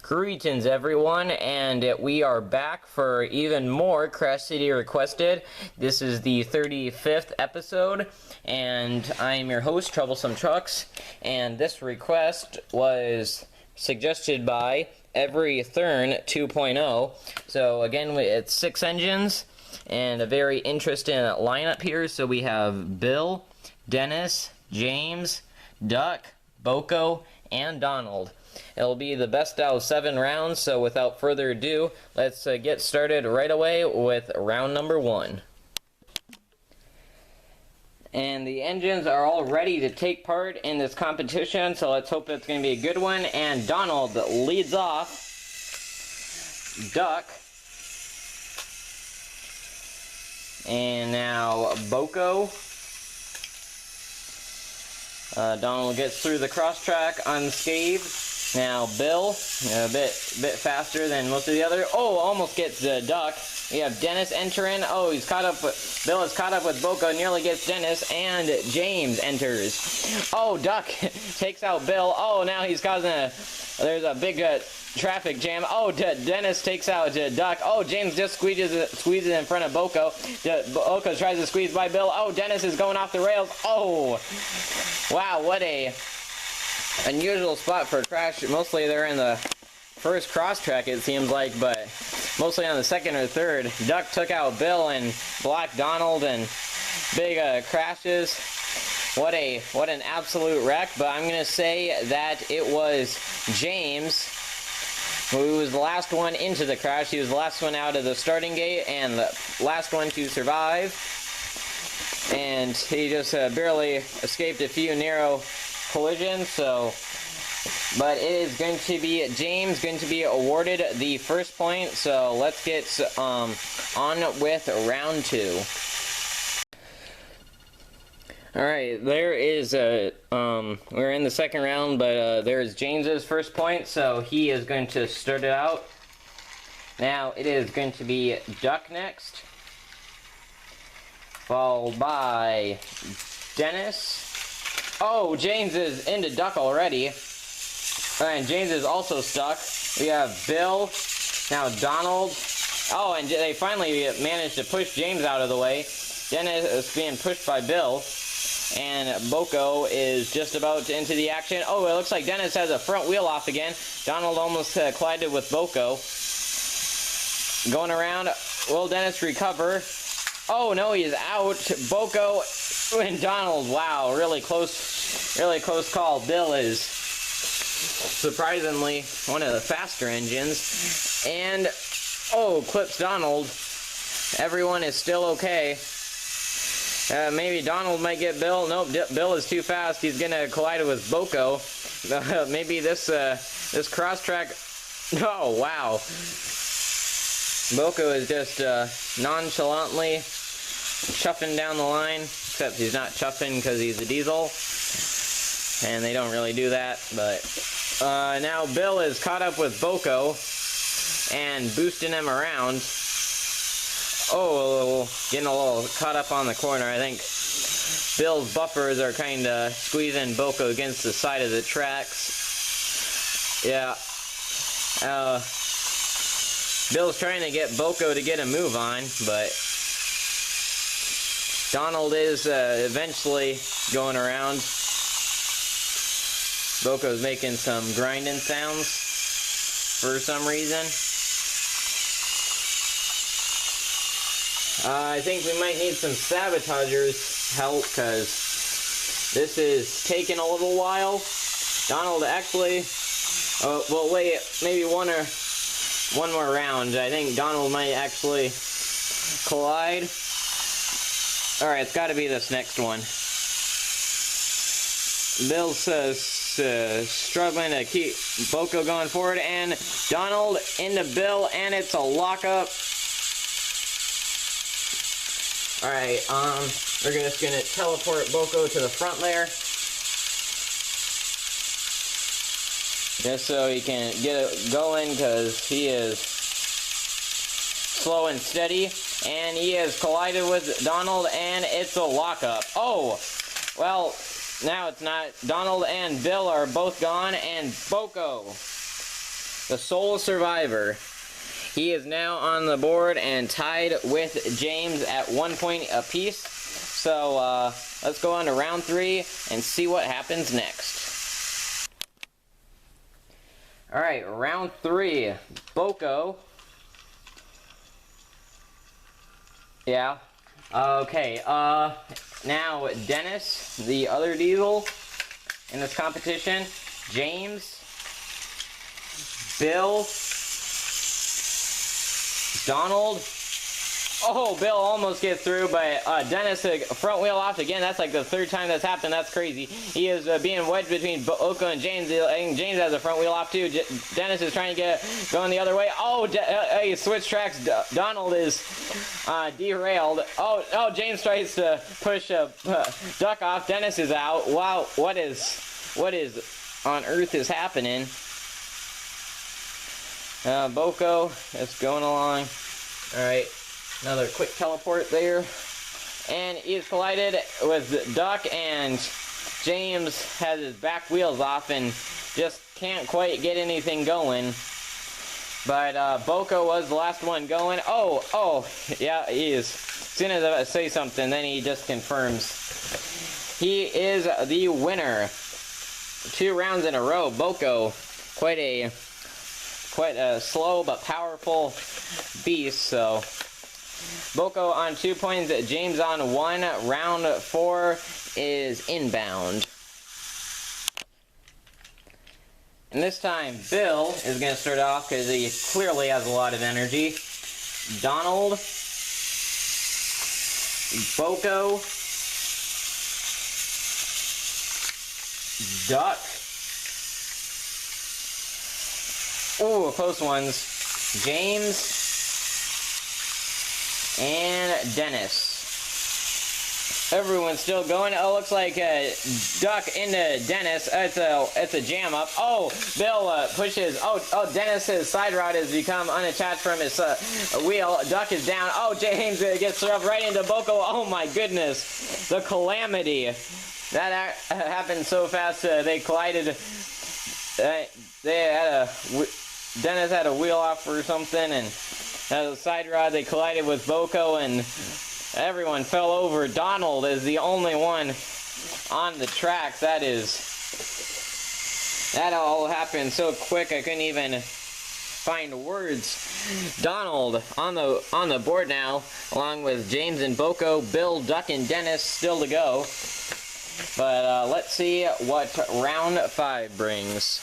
Greetings everyone, and we are back for even more Crash City Requested. This is the 35th episode, and I'm your host, Troublesome Trucks, and this request was suggested by Every Thurn 2.0. So again, it's 6 engines, and a very interesting lineup here. So we have Bill, Dennis, James, Duck, Boko, and Donald. It'll be the best out of 7 rounds, so without further ado, let's get started right away with round number 1. And the engines are all ready to take part in this competition, so let's hope it's going to be a good one. And Donald leads off. Duck. And now Boko. Donald gets through the cross track unscathed. Now Bill, a bit faster than most of the other. Oh, almost gets the Duck. We have Dennis entering. Oh, he's caught up. Bill is caught up with Boko, nearly gets Dennis, and James enters. Oh, Duck takes out Bill. Oh, now he's causing there's a big traffic jam. Oh, Dennis takes out Duck. Oh, James just squeezes in front of Boko. Boko tries to squeeze by Bill. Oh, Dennis is going off the rails. Oh, wow, what a unusual spot for a crash. Mostly they're in the first cross track, it seems like, but mostly on the second or third. Duck took out Bill and blocked Donald, and big crashes. What an absolute wreck. But I'm gonna say that it was James who was the last one into the crash. He was the last one out of the starting gate and the last one to survive, and he just barely escaped a few narrow collision. So, but it is going to be James going to be awarded the first point. So let's get on with round 2. All right, there is we're in the second round, but there's James's first point, so he is going to start it out. Now it is going to be Duck next, followed by Dennis. Oh, James is into Duck already. And James is also stuck. We have Bill. Now Donald. Oh, and they finally managed to push James out of the way. Dennis is being pushed by Bill. And Boko is just about to enter the action. Oh, it looks like Dennis has a front wheel off again. Donald almost collided with Boko. Going around. Will Dennis recover? Oh, no, he's out. Boko and Donald, wow, really close call. Bill is surprisingly one of the faster engines. And, oh, clips Donald. Everyone is still okay. Maybe Donald might get Bill. Nope, Bill is too fast. He's gonna collide with Boko. Maybe this cross track. Oh, wow. Boko is just nonchalantly chuffing down the line, except he's not chuffing because he's a diesel, and they don't really do that. But now Bill is caught up with Boko and boosting him around. Oh, getting a little caught up on the corner. I think Bill's buffers are kind of squeezing Boko against the side of the tracks. Yeah. Bill's trying to get Boko to get a move on, but Donald is eventually going around. Boko's making some grinding sounds for some reason. I think we might need some sabotagers' help, because this is taking a little while. Donald actually, well, wait, maybe one more round. I think Donald might actually collide. Alright, it's got to be this next one. Bill's struggling to keep Boko going forward, and Donald into Bill, and it's a lockup. Alright, we're just gonna teleport Boko to the front there. Just so he can get it going, because he is slow and steady. And he has collided with Donald, and it's a lockup. Oh, well, now it's not. Donald and Bill are both gone, and Boko the sole survivor. He is now on the board and tied with James at 1 point apiece. So let's go on to round 3 and see what happens next. Alright, round 3. Boko. Yeah. Okay, now Dennis, the other Diesel in this competition. James. Bill. Donald. Oh, Bill almost gets through, but Dennis front wheel off again. That's like the 3rd time that's happened. That's crazy. He is being wedged between Boko and James. I think James has a front wheel off too. Dennis is trying to get going the other way. Oh, he switched tracks. Donald is derailed. Oh, James tries to push Duck off. Dennis is out. Wow, what is on earth is happening? Boko is going along. Alright, another quick teleport there. And he's collided with Duck, and James has his back wheels off and just can't quite get anything going. But Boko was the last one going. Oh, yeah, he is. As soon as I say something, then he just confirms. He is the winner. 2 rounds in a row. Boko, quite a slow but powerful beast. So Boko on 2 points, James on 1. Round 4 is inbound. And this time Bill is going to start off because he clearly has a lot of energy. Donald, Boko, Duck. Ooh, close ones. James and Dennis. Everyone's still going. Oh, looks like Duck into Dennis. It's a jam up. Oh, Bill pushes. Oh, Dennis's side rod has become unattached from his wheel. Duck is down. Oh, James gets shoved right into Boko. Oh my goodness, the calamity. That happened so fast. They collided. Dennis had a wheel off or something, and a side rod. They collided with Boko, and everyone fell over. Donald is the only one on the tracks. That all happened so quick I couldn't even find words. Donald on the board now, along with James and Boko, Bill, Duck, and Dennis still to go. But let's see what round 5 brings.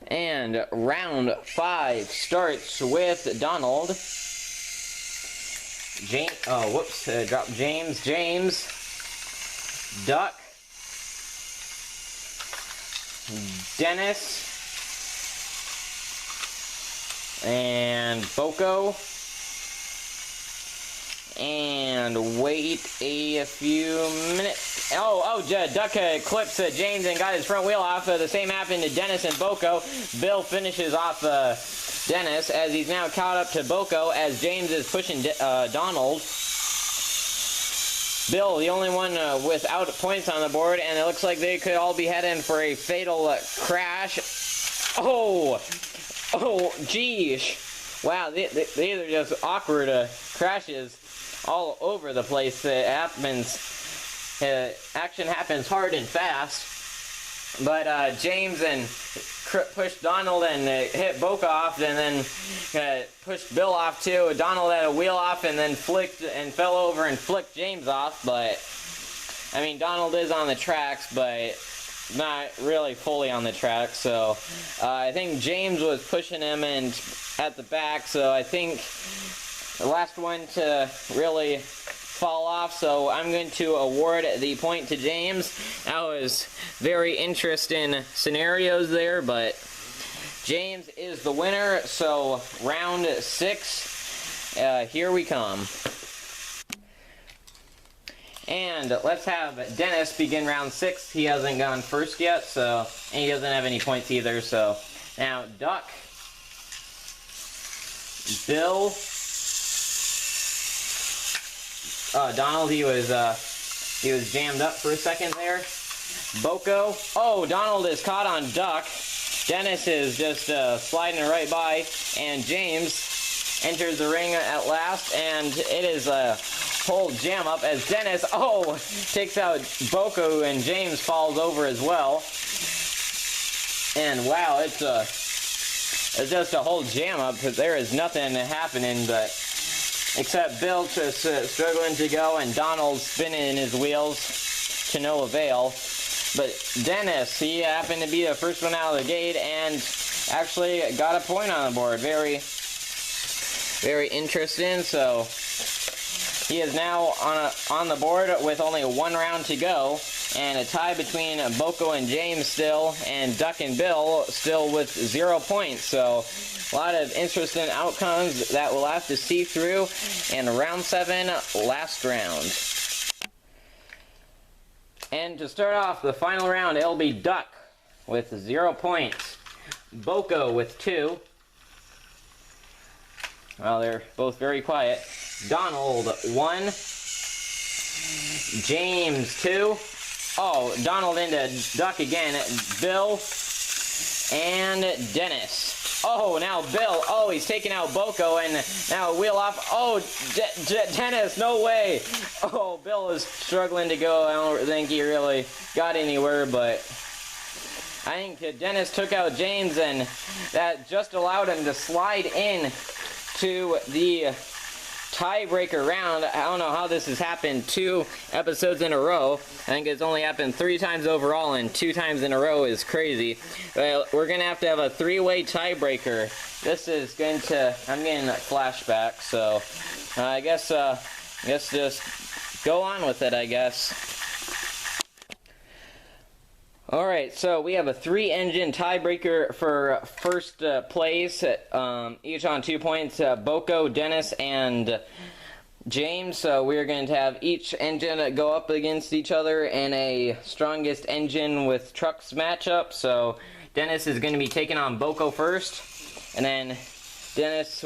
And round 5 starts with Donald. Drop James. James. Duck. Dennis. And Boko. And wait a few minutes. Duck clips James and got his front wheel off. The same happened to Dennis and Boko. Bill finishes off Dennis as he's now caught up to Boko as James is pushing Donald. Bill, the only one without points on the board, and it looks like they could all be heading for a fatal crash. Oh, geez. Wow, these are just awkward crashes all over the place. Action happens hard and fast. But James and pushed Donald and hit Boko off, and then pushed Bill off too. Donald had a wheel off and then flicked and fell over and flicked James off. But I mean, Donald is on the tracks, but not really fully on the track. So I think James was pushing him and at the back. So I think the last one to really fall off, so I'm going to award the point to James. That was very interesting scenarios there, but James is the winner. So round 6, here we come. And let's have Dennis begin round 6. He hasn't gone first yet, so, and he doesn't have any points either. So now Duck, Bill, Donald, he was jammed up for a second there. Boko. Oh, Donald is caught on duck. Dennis is just sliding right by, and James enters the ring at last, and it is a whole jam up as Dennis, takes out Boko, and James falls over as well. And wow, it's just a whole jam up because there is nothing happening but except Bill just struggling to go and Donald spinning his wheels to no avail. But Dennis, he happened to be the first one out of the gate and actually got a point on the board. Very, very interesting. So he is now on the board with only one round to go, and a tie between Boko and James still, and Duck and Bill still with 0 points. So a lot of interesting outcomes that we'll have to see through in round 7, last round. And to start off the final round, it'll be Duck with 0 points, Boko with 2. Well, they're both very quiet. Donald 1, James 2. Oh, Donald into Duck again. Bill and Dennis. Oh, now Bill. Oh, he's taking out Boko, and now wheel off. Oh, Dennis, no way. Oh, Bill is struggling to go. I don't think he really got anywhere, but I think Dennis took out James, and that just allowed him to slide in to the tiebreaker round. I don't know how this has happened 2 episodes in a row. I think it's only happened 3 times overall, and 2 times in a row is crazy. But we're gonna have to have a 3-way tiebreaker. This is going to, I'm getting a flashback, so I guess just go on with it, I guess. Alright, so we have a 3-engine tiebreaker for first place, each on 2 points, Boko, Dennis, and James. So we're going to have each engine go up against each other in a strongest engine with trucks matchup. So Dennis is going to be taking on Boko first, and then Dennis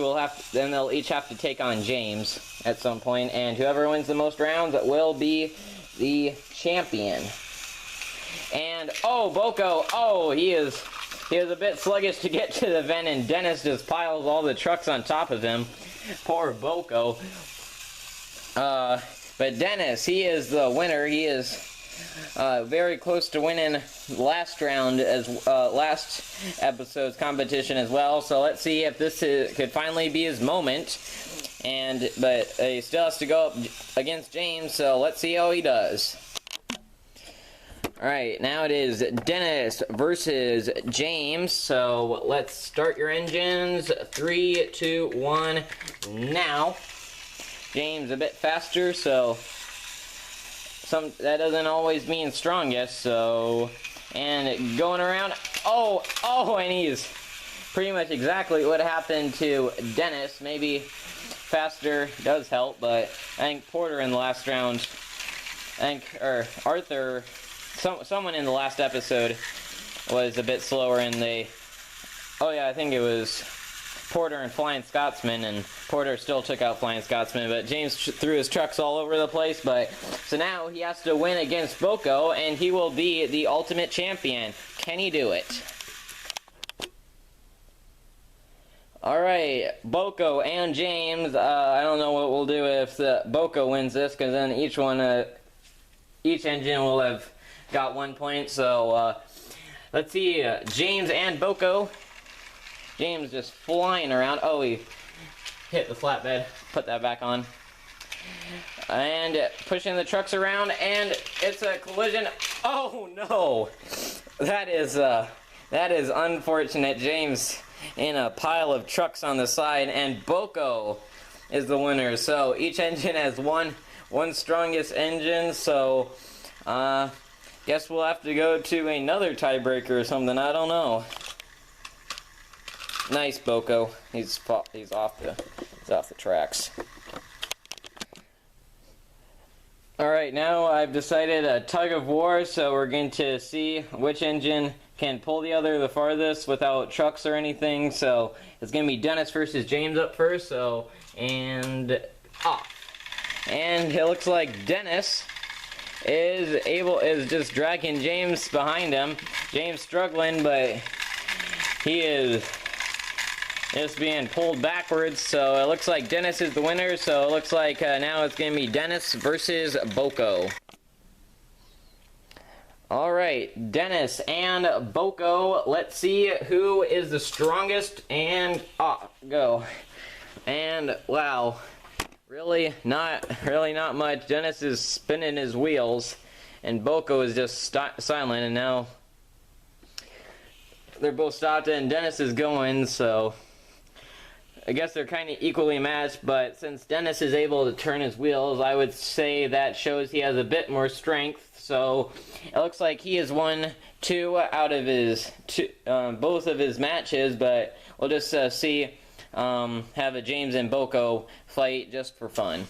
then they'll each have to take on James at some point, and whoever wins the most rounds will be the champion. And Boko, he is a bit sluggish to get to the vent, and Dennis just piles all the trucks on top of him. Poor Boko. But Dennis, he is the winner. He is very close to winning last round as last episode's competition as well. So let's see if this could finally be his moment. But he still has to go up against James. So let's see how he does. Alright, now it is Dennis versus James, so let's start your engines. 3, 2, 1, now. James a bit faster, so that doesn't always mean strongest, so, and going around, and he's pretty much exactly what happened to Dennis. Maybe faster does help, but I think Porter in the last round, or Arthur, someone in the last episode was a bit slower, and I think it was Porter and Flying Scotsman, and Porter still took out Flying Scotsman, but James threw his trucks all over the place. So now he has to win against Boko, and he will be the ultimate champion. Can he do it? Alright, Boko and James. I don't know what we'll do if Boko wins this, because then each engine will have got 1 point. So let's see, James and Boko. James just flying around. Oh, he hit the flatbed. Put that back on. And pushing the trucks around, and it's a collision. Oh no! That is unfortunate. James in a pile of trucks on the side, and Boko is the winner. So each engine has one strongest engine. So guess we'll have to go to another tiebreaker or something. I don't know. Nice, Boko. He's off the tracks. Alright, now I've decided a tug of war, so we're going to see which engine can pull the other the farthest without trucks or anything. So it's going to be Dennis versus James up first, and off. And it looks like Dennis is just dragging James behind him. James struggling, but he is just being pulled backwards. So it looks like Dennis is the winner. So it looks like now it's going to be Dennis versus Boko. Alright, Dennis and Boko. Let's see who is the strongest. And go. And wow. Really not much. Dennis is spinning his wheels. And Boko is just silent. And now they're both stopped and Dennis is going. So I guess they're kind of equally matched. But since Dennis is able to turn his wheels, I would say that shows he has a bit more strength. So it looks like he has won both of his matches, but we'll just see, have a James and Boko fight just for fun.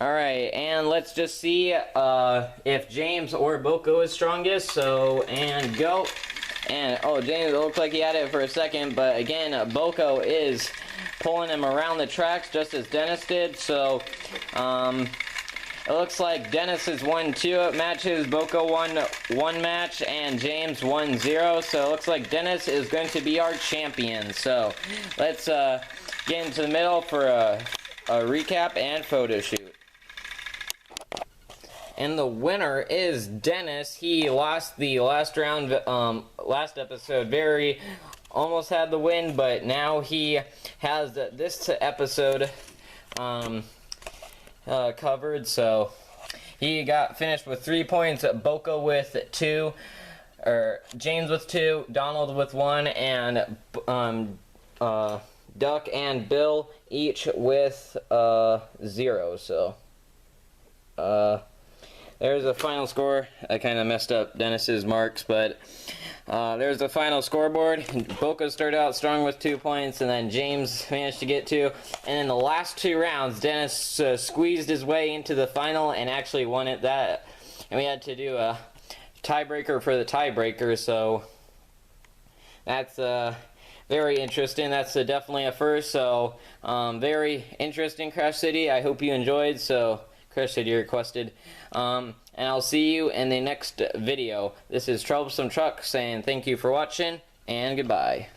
Alright, and let's just see if James or Boko is strongest. So, and go. And, James, it looks like he had it for a second, but again, Boko is pulling him around the tracks just as Dennis did. So, it looks like Dennis has won 2 matches, Boko won 1 match, and James won 0. So it looks like Dennis is going to be our champion. So let's get into the middle for a recap and photo shoot. And the winner is Dennis. He lost the last round, last episode. Almost had the win, but now he has this episode covered. So he got finished with 3 points, Boko with 2, or James with 2, Donald with 1, and Duck and Bill each with 0. So there's a final score. I kind of messed up Dennis's marks, but there's the final scoreboard. Boko started out strong with 2 points, and then James managed to get 2. And in the last 2 rounds, Dennis squeezed his way into the final and actually won it. And we had to do a tiebreaker for the tiebreaker, so that's very interesting. That's definitely a first. So very interesting, Crash City. I hope you enjoyed. So Crash City requested. And I'll see you in the next video. This is Troublesome Truck saying thank you for watching, and goodbye.